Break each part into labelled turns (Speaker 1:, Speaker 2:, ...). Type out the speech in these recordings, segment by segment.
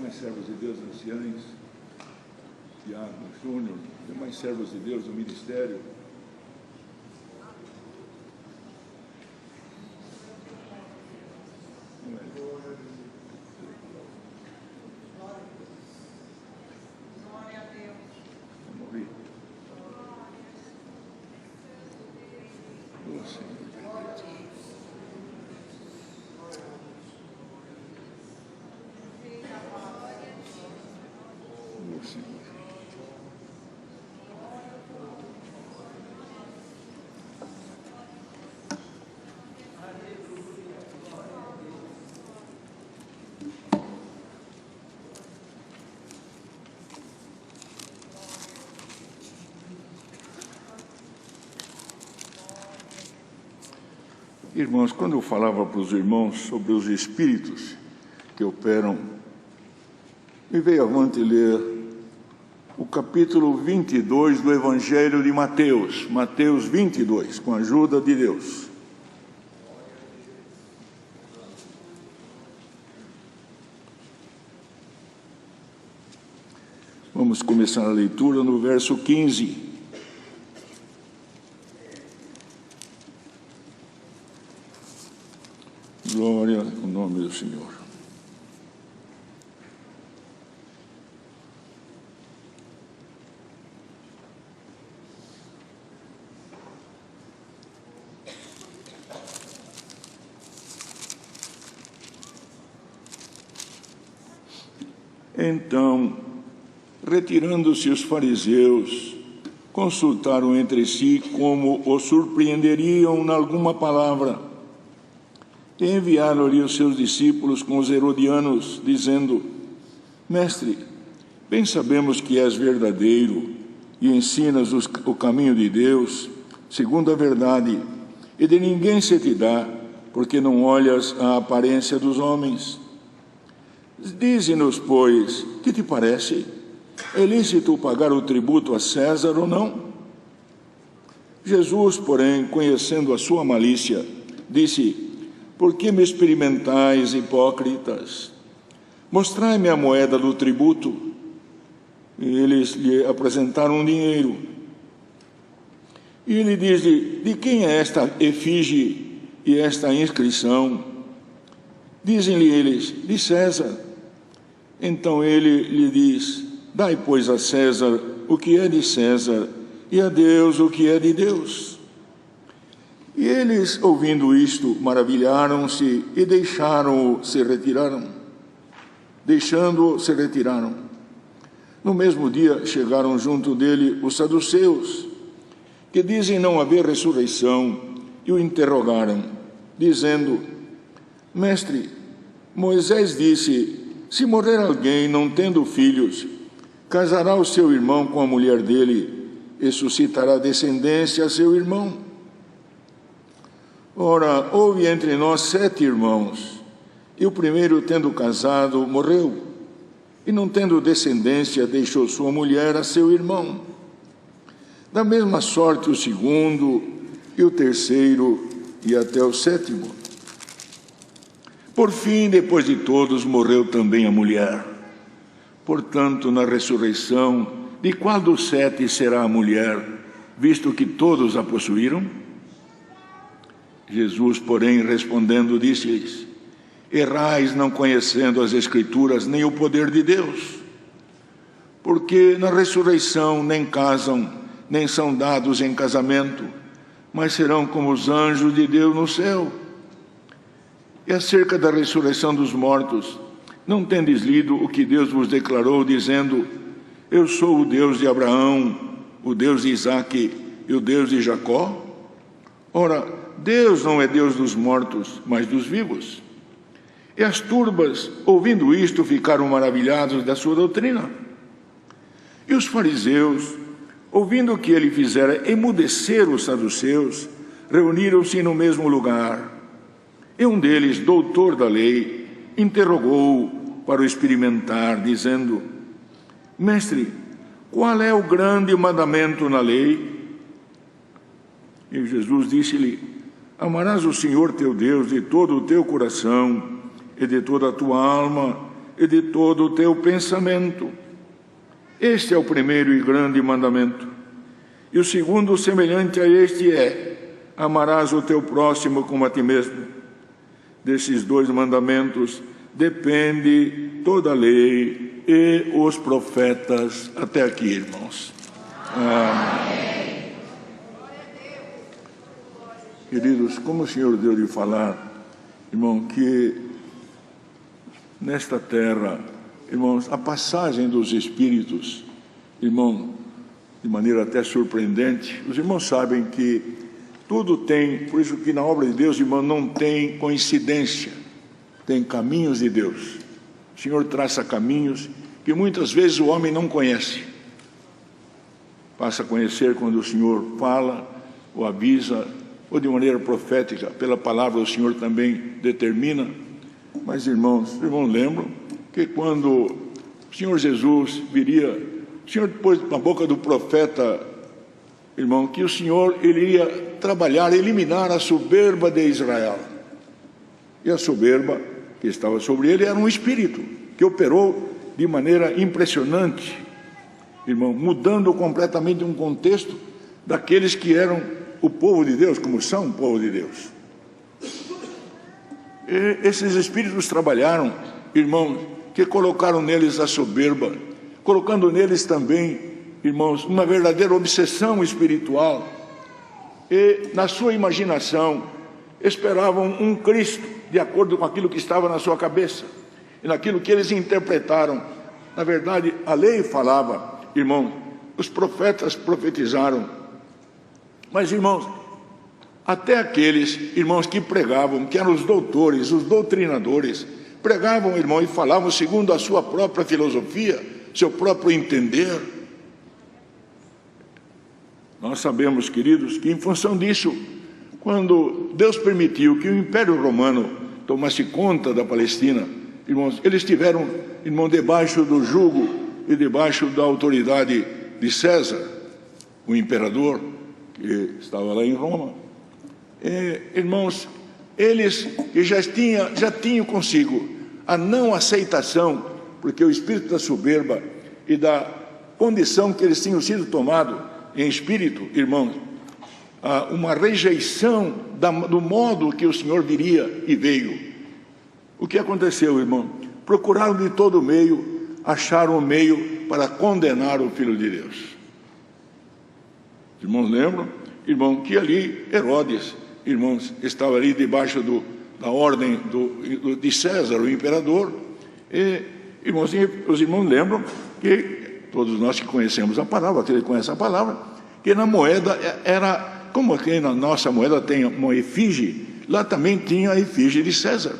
Speaker 1: demais servos de Deus, anciães, Tiago, Júnior, demais servos de Deus do ministério. Irmãos, quando eu falava para os irmãos sobre os espíritos que operam, me veio à mente ler o capítulo 22 do Evangelho de Mateus, Mateus 22, com a ajuda de Deus. Vamos começar a leitura no verso 15. Glória ao nome do Senhor. Então, retirando-se os fariseus, consultaram entre si como o surpreenderiam em alguma palavra. E enviaram-lhe os seus discípulos com os herodianos, dizendo: Mestre, bem sabemos que és verdadeiro e ensinas o caminho de Deus, segundo a verdade, e de ninguém se te dá, porque não olhas a aparência dos homens. Dize-nos, pois, que te parece? É lícito pagar o tributo a César ou não? Jesus, porém, conhecendo a sua malícia, disse: Por que me experimentais, hipócritas? Mostrai-me a moeda do tributo. E eles lhe apresentaram um dinheiro. E ele diz-lhe: De quem é esta efígie e esta inscrição? Dizem-lhe eles: De César. Então ele lhe diz: Dai, pois, a César o que é de César, e a Deus o que é de Deus. E eles, ouvindo isto, maravilharam-se e deixando-o, se retiraram. No mesmo dia, chegaram junto dele os saduceus, que dizem não haver ressurreição, e o interrogaram, dizendo: Mestre, Moisés disse: se morrer alguém não tendo filhos, casará o seu irmão com a mulher dele, e suscitará descendência a seu irmão. Ora, houve entre nós 7 irmãos, e o primeiro, tendo casado, morreu, e não tendo descendência, deixou sua mulher a seu irmão. Da mesma sorte o segundo, e o terceiro, e até o 7º. Por fim, depois de todos, morreu também a mulher. Portanto, na ressurreição, de qual dos 7 será a mulher, visto que todos a possuíram? Jesus, porém, respondendo, disse-lhes: Errais não conhecendo as Escrituras nem o poder de Deus, porque na ressurreição nem casam, nem são dados em casamento, mas serão como os anjos de Deus no céu. E acerca da ressurreição dos mortos, não tendes lido o que Deus vos declarou, dizendo: Eu sou o Deus de Abraão, o Deus de Isaque e o Deus de Jacó? Ora, Deus não é Deus dos mortos, mas dos vivos. E as turbas, ouvindo isto, ficaram maravilhados da sua doutrina. E os fariseus, ouvindo o que ele fizera emudecer os saduceus, reuniram-se no mesmo lugar. E um deles, doutor da lei, interrogou-o para o experimentar, dizendo: Mestre, qual é o grande mandamento na lei? E Jesus disse-lhe: Amarás o Senhor teu Deus de todo o teu coração, e de toda a tua alma, e de todo o teu pensamento. Este é o primeiro e grande mandamento. E o segundo, semelhante a este, é: amarás o teu próximo como a ti mesmo. Desses dois mandamentos depende toda a lei e os profetas. Até aqui, irmãos. Amém. Queridos, como o Senhor deu de falar, irmão, que nesta terra, irmãos, a passagem dos Espíritos, irmão, de maneira até surpreendente, os irmãos sabem que tudo tem, por isso que na obra de Deus, irmão, não tem coincidência, tem caminhos de Deus. O Senhor traça caminhos que muitas vezes o homem não conhece. Passa a conhecer quando o Senhor fala, ou avisa, ou de maneira profética, pela palavra o Senhor também determina. Mas, irmãos lembram que quando o Senhor Jesus viria, o Senhor pôs na boca do profeta, irmão, que o Senhor iria trabalhar, eliminar a soberba de Israel. E a soberba que estava sobre ele era um espírito que operou de maneira impressionante, irmão, mudando completamente um contexto daqueles que eram o povo de Deus, como são o povo de Deus. E esses espíritos trabalharam, irmãos, que colocaram neles a soberba, colocando neles também, irmãos, uma verdadeira obsessão espiritual. E na sua imaginação esperavam um Cristo de acordo com aquilo que estava na sua cabeça e naquilo que eles interpretaram. Na verdade, a lei falava, irmão, os profetas profetizaram, mas, irmãos, até aqueles, irmãos, que pregavam, que eram os doutores, os doutrinadores, pregavam, irmão, e falavam segundo a sua própria filosofia, seu próprio entender. Nós sabemos, queridos, que em função disso, quando Deus permitiu que o Império Romano tomasse conta da Palestina, irmãos, eles estiveram, irmão, debaixo do jugo e debaixo da autoridade de César, o imperador, que estava lá em Roma. Irmãos, eles que já tinham consigo a não aceitação, porque o espírito da soberba e da condição que eles tinham sido tomados em espírito, irmãos, uma rejeição do modo que o Senhor viria e veio. O que aconteceu, irmão? Procuraram de todo meio, acharam um meio para condenar o Filho de Deus. Os irmãos lembram, irmão, que ali Herodes, irmãos, estava ali debaixo da ordem de César, o imperador. E, irmãos, os irmãos lembram que todos nós que conhecemos a palavra, aquele que conhece a palavra, que na moeda era, como aqui na nossa moeda tem uma efígie, lá também tinha a efígie de César.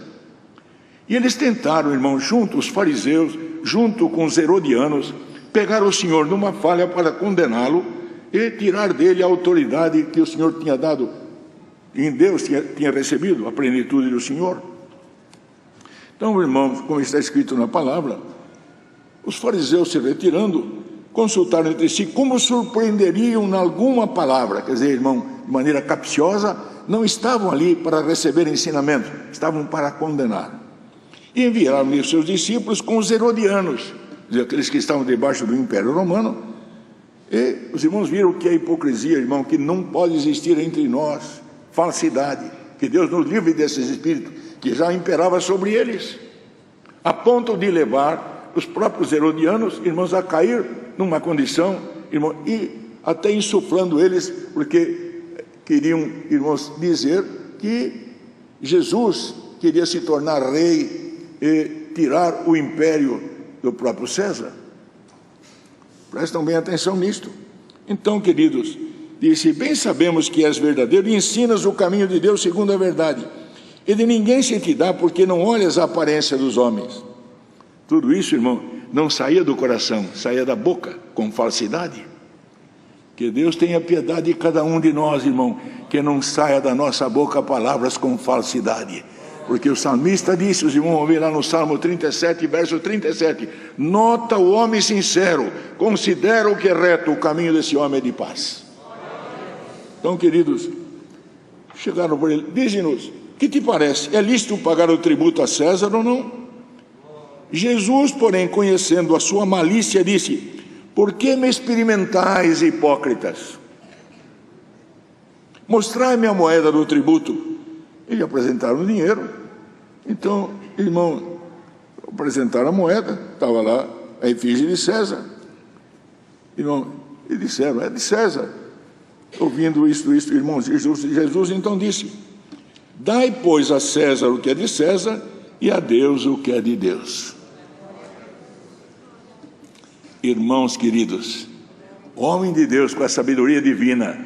Speaker 1: E eles tentaram, irmão, junto os fariseus, junto com os herodianos, pegar o Senhor numa falha para condená-lo e tirar dele a autoridade que o Senhor tinha dado, em Deus tinha recebido, a plenitude do Senhor. Então, irmãos, como está escrito na palavra, os fariseus se retirando, consultaram entre si como surpreenderiam em alguma palavra, quer dizer, irmão, de maneira capciosa, não estavam ali para receber ensinamento, estavam para condenar. E enviaram os seus discípulos com os herodianos, aqueles que estavam debaixo do Império Romano. E os irmãos viram que a hipocrisia, irmão, que não pode existir entre nós, falsidade, que Deus nos livre desses espíritos, que já imperava sobre eles, a ponto de levar os próprios herodianos, irmãos, a cair numa condição, irmão, e até insuflando eles, porque queriam, irmãos, dizer que Jesus queria se tornar rei e tirar o império do próprio César. Prestam bem atenção nisto. Então, queridos, disse: bem sabemos que és verdadeiro e ensinas o caminho de Deus segundo a verdade, e de ninguém se te dá, porque não olhas a aparência dos homens. Tudo isso, irmão, não saía do coração, saía da boca com falsidade. Que Deus tenha piedade de cada um de nós, irmão, que não saia da nossa boca palavras com falsidade. Porque o salmista disse, os irmãos vão ver lá no Salmo 37, verso 37, nota o homem sincero, considera o que é reto, o caminho desse homem é de paz. Então, queridos, chegaram por ele, dize-nos, que te parece, é lícito pagar o tributo a César ou não? Jesus, porém, conhecendo a sua malícia, disse: por que me experimentais, hipócritas? Mostrai-me a moeda do tributo. E apresentaram o dinheiro. Então, irmão, apresentaram a moeda, estava lá a efígie de César. Irmão, e disseram: é de César. Ouvindo isto, irmãos, Jesus então disse: dai, pois, a César o que é de César e a Deus o que é de Deus. Irmãos queridos, homem de Deus com a sabedoria divina,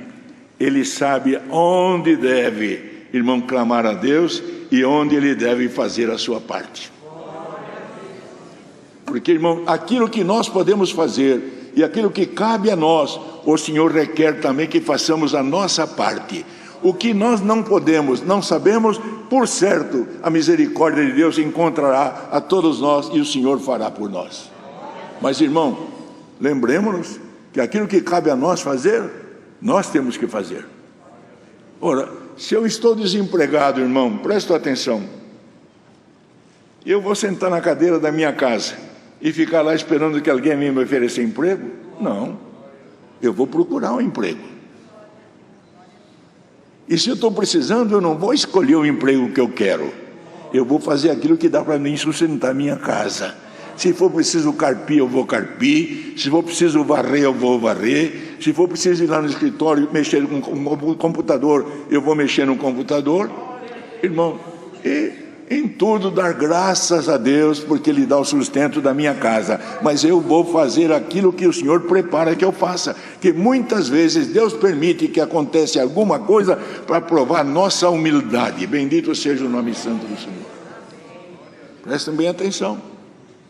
Speaker 1: ele sabe onde deve, irmão, clamar a Deus e onde ele deve fazer a sua parte. Porque, irmão, aquilo que nós podemos fazer e aquilo que cabe a nós, o Senhor requer também que façamos a nossa parte. O que nós não podemos, não sabemos, por certo, a misericórdia de Deus encontrará a todos nós e o Senhor fará por nós. Mas, irmão, lembremos-nos que aquilo que cabe a nós fazer, nós temos que fazer. Ora, se eu estou desempregado, irmão, presta atenção. Eu vou sentar na cadeira da minha casa e ficar lá esperando que alguém me ofereça emprego? Não. Eu vou procurar um emprego. E se eu estou precisando, eu não vou escolher o emprego que eu quero. Eu vou fazer aquilo que dá para mim sustentar minha casa. Se for preciso carpir, eu vou carpir. Se for preciso varrer, eu vou varrer. Se for preciso ir lá no escritório mexer com o computador, eu vou mexer no computador. Irmão, e em tudo dar graças a Deus, porque Ele dá o sustento da minha casa. Mas eu vou fazer aquilo que o Senhor prepara que eu faça. Que muitas vezes Deus permite que aconteça alguma coisa para provar nossa humildade. Bendito seja o nome santo do Senhor. Prestem bem atenção.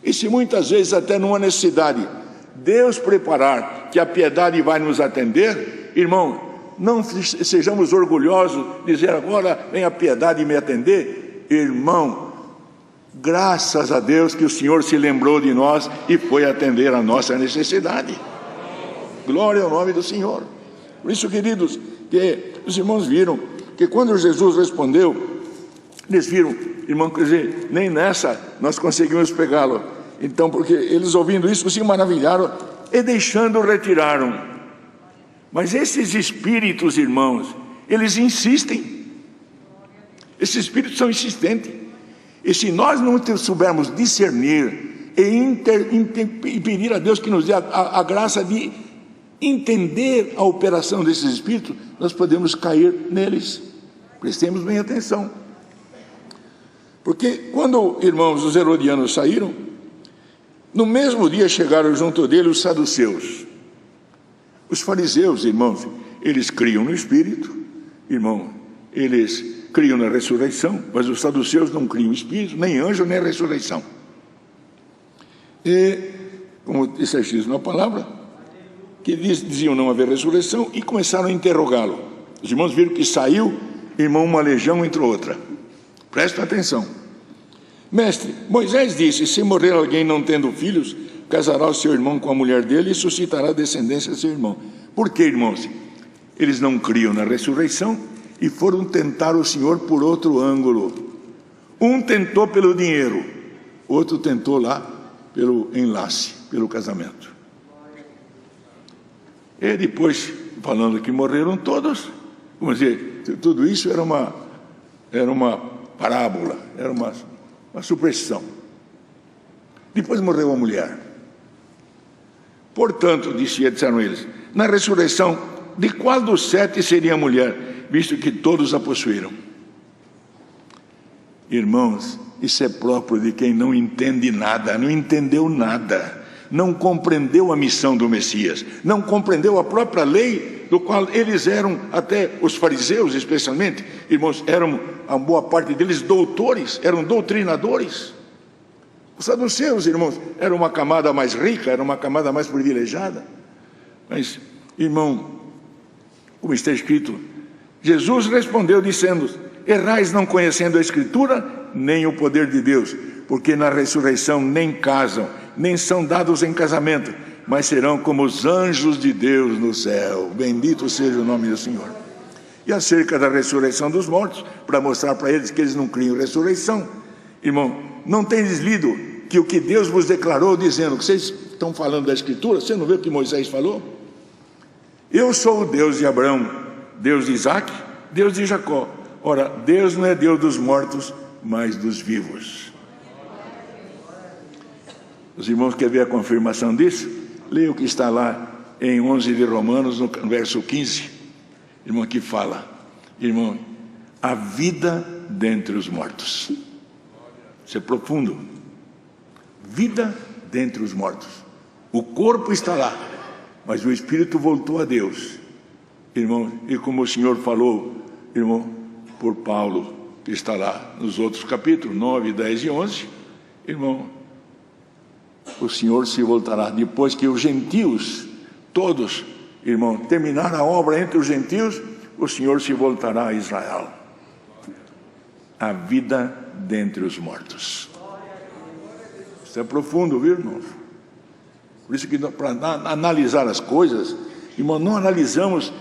Speaker 1: E se muitas vezes até numa necessidade, Deus preparar que a piedade vai nos atender, irmão, não sejamos orgulhosos, dizer agora vem a piedade me atender. Irmão, graças a Deus que o Senhor se lembrou de nós e foi atender a nossa necessidade. Glória ao nome do Senhor. Por isso, queridos, que os irmãos viram que quando Jesus respondeu, eles viram, irmão, quer dizer, nem nessa nós conseguimos pegá-lo. Então, porque eles ouvindo isso se maravilharam e deixando retiraram. Mas esses espíritos, irmãos, eles insistem. Esses espíritos são insistentes. E se nós não soubermos discernir e pedir a Deus que nos dê a graça de entender a operação desses espíritos, nós podemos cair neles. Prestemos bem atenção. Porque quando, irmãos, os herodianos saíram, no mesmo dia chegaram junto dele os saduceus. Os fariseus, irmãos, eles criam no Espírito, irmão, eles criam na ressurreição, mas os saduceus não criam Espírito, nem anjo, nem ressurreição. E, como está escrito na palavra, que diziam não haver ressurreição e começaram a interrogá-lo. Os irmãos viram que saiu, irmão, uma legião entre outra. Presta atenção. Mestre, Moisés disse: se morrer alguém não tendo filhos, casará o seu irmão com a mulher dele e suscitará descendência do seu irmão. Por que, irmãos? Eles não criam na ressurreição e foram tentar o Senhor por outro ângulo. Um tentou pelo dinheiro, outro tentou lá pelo enlace, pelo casamento. E depois, falando que morreram todos, vamos dizer, tudo isso era uma parábola, era uma superstição. Depois morreu a mulher. Portanto, disseram eles, na ressurreição, de qual dos 7 seria a mulher, visto que todos a possuíram? Irmãos, isso é próprio de quem não entende nada, não entendeu nada, não compreendeu a missão do Messias, não compreendeu a própria lei, do qual eles eram, até os fariseus especialmente, irmãos, eram, a boa parte deles, doutores, eram doutrinadores. Os saduceus, irmãos, eram uma camada mais rica, era uma camada mais privilegiada. Mas, irmão, como está escrito, Jesus respondeu dizendo: errais não conhecendo a Escritura, nem o poder de Deus, porque na ressurreição nem casam, nem são dados em casamento, mas serão como os anjos de Deus no céu. Bendito seja o nome do Senhor. E acerca da ressurreição dos mortos, para mostrar para eles que eles não criam ressurreição, irmão, não tendes lido que o que Deus vos declarou, dizendo que vocês estão falando da Escritura, você não vê o que Moisés falou? Eu sou o Deus de Abraão, Deus de Isaac, Deus de Jacó. Ora, Deus não é Deus dos mortos, mas dos vivos. Os irmãos querem ver a confirmação disso? Leia o que está lá em 11 de Romanos, no verso 15. Irmão, que fala, irmão, a vida dentre os mortos. Isso é profundo. Vida dentre os mortos. O corpo está lá, mas o espírito voltou a Deus. Irmão, e como o Senhor falou, irmão, por Paulo, que está lá nos outros capítulos, 9, 10 e 11, irmão, o Senhor se voltará, depois que os gentios, todos, irmão, terminar a obra entre os gentios, o Senhor se voltará a Israel. A vida dentre os mortos. Isso é profundo, viu, irmãos? Por isso que para analisar as coisas, irmão, não analisamos,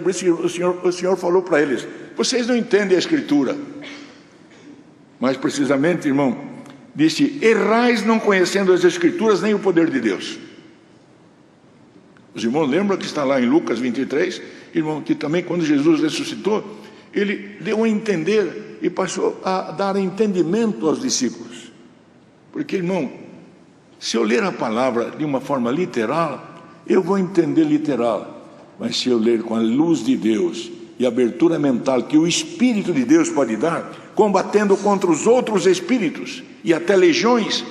Speaker 1: por isso que o Senhor falou para eles, vocês não entendem a Escritura. Mas precisamente, irmão, disse, errais não conhecendo as Escrituras nem o poder de Deus. Os irmãos lembram que está lá em Lucas 23, irmão, que também quando Jesus ressuscitou, ele deu a entender e passou a dar entendimento aos discípulos. Porque, irmão, se eu ler a palavra de uma forma literal, eu vou entender literal. Mas se eu ler com a luz de Deus e a abertura mental que o Espírito de Deus pode dar, combatendo contra os outros espíritos e até legiões,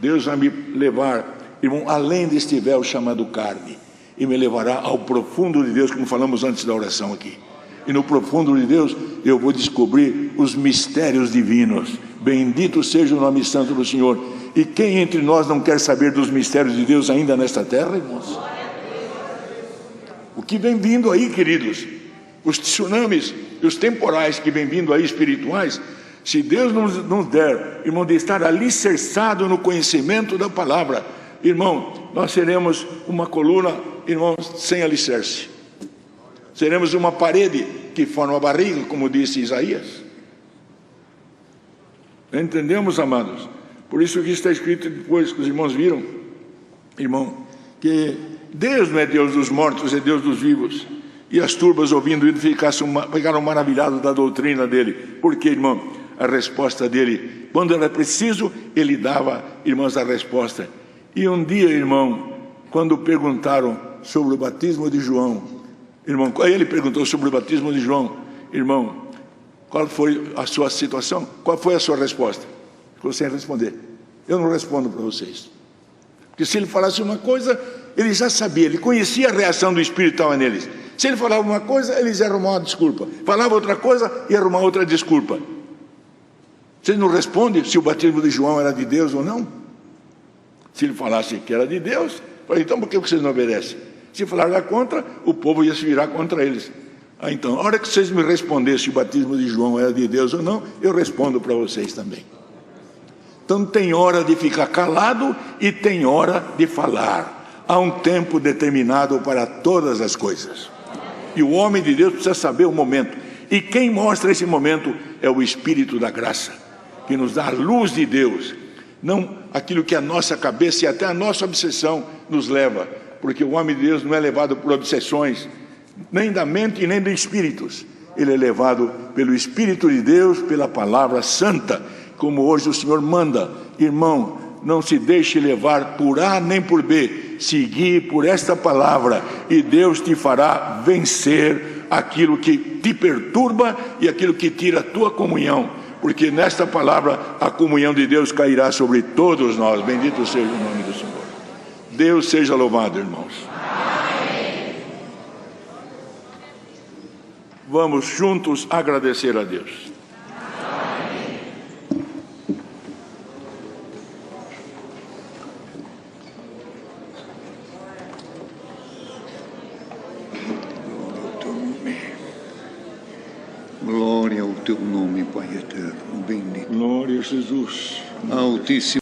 Speaker 1: Deus vai me levar, irmão, além deste véu chamado carne, e me levará ao profundo de Deus, como falamos antes da oração aqui. E no profundo de Deus eu vou descobrir os mistérios divinos. Bendito seja o nome santo do Senhor. E quem entre nós não quer saber dos mistérios de Deus ainda nesta terra, irmãos? O que vem vindo aí, queridos, os tsunamis e os temporais que vem vindo aí, espirituais, se Deus nos der, irmão, de estar alicerçado no conhecimento da palavra, irmão, nós seremos uma coluna, irmão, sem alicerce. Seremos uma parede que forma a barriga, como disse Isaías. Entendemos, amados? Por isso que está escrito depois que os irmãos viram, irmão, que Deus não é Deus dos mortos, é Deus dos vivos. E as turbas ouvindo isso ficaram maravilhados da doutrina dele. Por quê, irmão? A resposta dele, quando era preciso, ele dava, irmãos, a resposta. E um dia, irmão, quando perguntaram sobre o batismo de João, irmão, ele perguntou sobre o batismo de João, irmão, qual foi a sua situação? Qual foi a sua resposta? Ficou sem responder. Eu não respondo para vocês. Porque se ele falasse uma coisa, ele já sabia, ele conhecia a reação do Espírito que estava neles. Se ele falava uma coisa, eles iam arrumar uma desculpa. Falava outra coisa, ia arrumar outra desculpa. Vocês não respondem se o batismo de João era de Deus ou não? Se ele falasse que era de Deus, eu falei, então por que vocês não obedecem? Se falar contra, o povo ia se virar contra eles. Então, a hora que vocês me respondessem se o batismo de João era de Deus ou não, eu respondo para vocês também. Então tem hora de ficar calado e tem hora de falar. Há um tempo determinado para todas as coisas. E o homem de Deus precisa saber o momento. E quem mostra esse momento é o Espírito da graça, que nos dá a luz de Deus. Não aquilo que a nossa cabeça e até a nossa obsessão nos leva. Porque o homem de Deus não é levado por obsessões, nem da mente e nem dos espíritos. Ele é levado pelo Espírito de Deus, pela palavra santa, como hoje o Senhor manda. Irmão, não se deixe levar por A nem por B, seguir por esta palavra, e Deus te fará vencer aquilo que te perturba e aquilo que tira a tua comunhão, porque nesta palavra a comunhão de Deus cairá sobre todos nós. Bendito seja o nome do Senhor. Deus seja louvado, irmãos. Amém. Vamos juntos agradecer a Deus.
Speaker 2: Glória ao teu nome, Pai eterno, bendito.
Speaker 1: Glória a Jesus.
Speaker 2: Altíssimo.